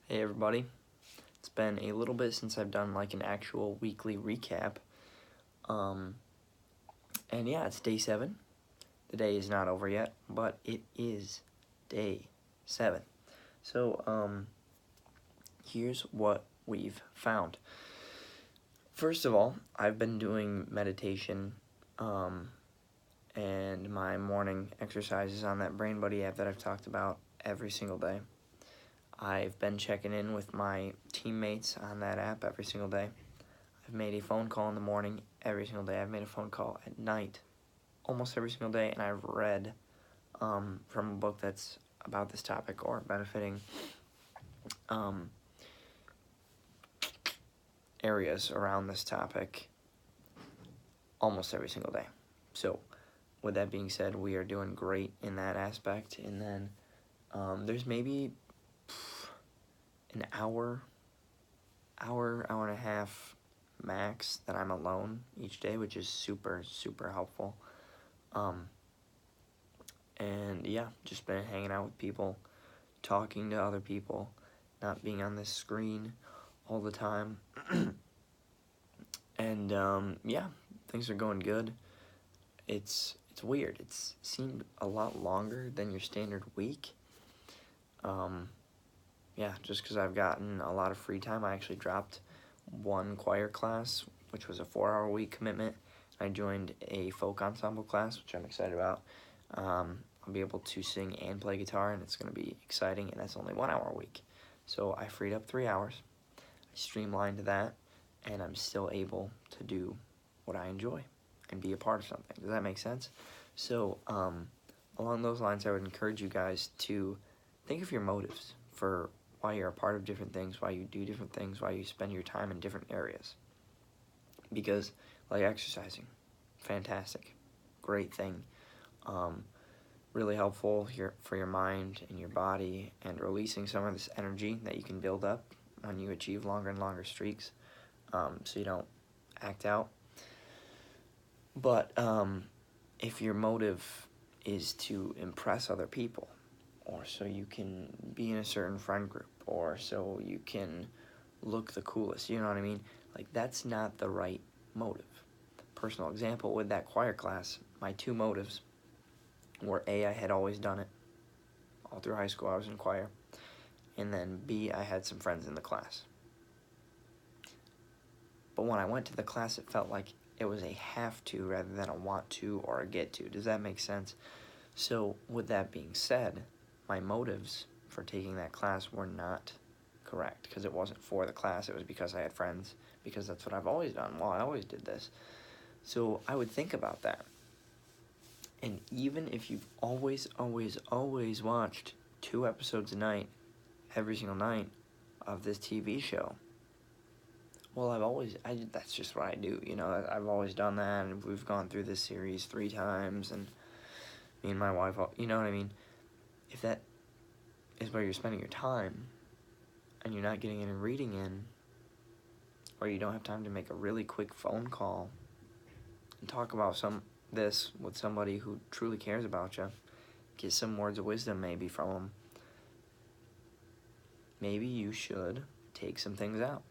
Hey everybody, it's been a little bit since I've done like an actual weekly recap. Um, and yeah, it's day 7. The day is not over yet, but it is day 7. So, here's what we've found. First of all, I've been doing meditation, and my morning exercises on that Brain Buddy app that I've talked about every single day. I've been checking in with my teammates on that app every single day. I've made a phone call in the morning every single day. I've made a phone call at night almost every single day, and I've read from a book that's about this topic or benefiting areas around this topic almost every single day. So, with that being said, we are doing great in that aspect. And then there's maybe an hour and a half max that I'm alone each day, which is super, super helpful. And yeah, just been hanging out with people, talking to other people, not being on this screen all the time. And yeah, things are going good. It's weird. It's seemed a lot longer than your standard week. Yeah, just because I've gotten a lot of free time. I actually dropped one choir class, which was a 4-hour week commitment. I joined a folk ensemble class, which I'm excited about. I'll be able to sing and play guitar, and it's going to be exciting, and that's only 1 hour a week. So I freed up 3 hours. I streamlined that, and I'm still able to do what I enjoy and be a part of something. Does that make sense? So along those lines, I would encourage you guys to think of your motives for why you're a part of different things, why you do different things, why you spend your time in different areas. Because, like exercising, fantastic, great thing, really helpful for your mind and your body, and releasing some of this energy that you can build up when you achieve longer and longer streaks, so you don't act out. But if your motive is to impress other people, or so you can be in a certain friend group, or so you can look the coolest, you know what I mean? Like, that's not the right motive. Personal example with that choir class, my 2 motives were A, I had always done it. All through high school I was in choir. And then B, I had some friends in the class. But when I went to the class, it felt like it was a have to rather than a want to or a get to. Does that make sense? So with that being said, my motives for taking that class were not correct, because it wasn't for the class. It was because I had friends, because that's what I've always done. Well, I always did this. So I would think about that. And even if you've always watched 2 episodes a night, every single night, of this TV show, well, that's just what I do, you know. I've always done that, and we've gone through this series 3 times, and me and my wife, you know what I mean? If that is where you're spending your time, and you're not getting any reading in, or you don't have time to make a really quick phone call and talk about this with somebody who truly cares about you, get some words of wisdom maybe from them, maybe you should take some things out.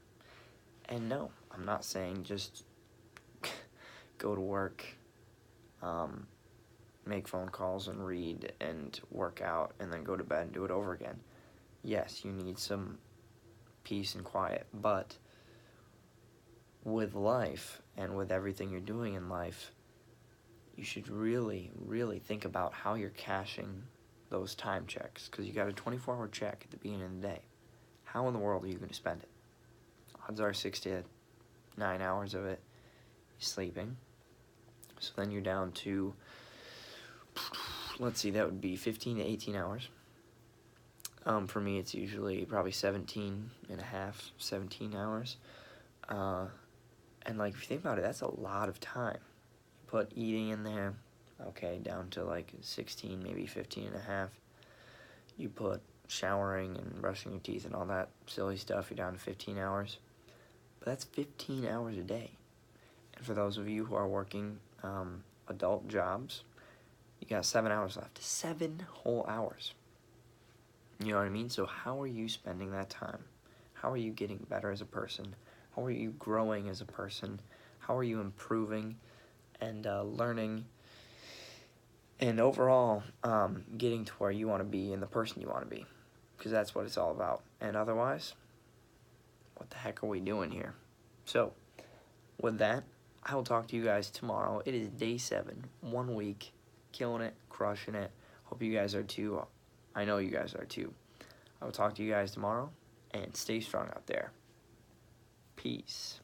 And no, I'm not saying just go to work, make phone calls and read and work out and then go to bed and do it over again. Yes, you need some peace and quiet, but with life and with everything you're doing in life, you should really, really think about how you're cashing those time checks, because you got a 24-hour check at the beginning of the day. How in the world are you going to spend it? Odds are 6 to 9 hours of it is sleeping. So then you're down to, let's see, that would be 15 to 18 hours. For me, it's usually probably 17 and a half, 17 hours. And like, if you think about it, that's a lot of time. You put eating in there, okay, down to like 16, maybe 15 and a half. You put showering and brushing your teeth and all that silly stuff, you're down to 15 hours. But that's 15 hours a day. And for those of you who are working adult jobs, you got 7 hours left. 7 whole hours. You know what I mean? So how are you spending that time? How are you getting better as a person? How are you growing as a person? How are you improving and learning and overall getting to where you want to be and the person you want to be? Because that's what it's all about. And otherwise, what the heck are we doing here? So, with that, I will talk to you guys tomorrow. It is day 7, 1 week, killing it, crushing it. Hope you guys are too. I know you guys are too. I will talk to you guys tomorrow, and stay strong out there. Peace.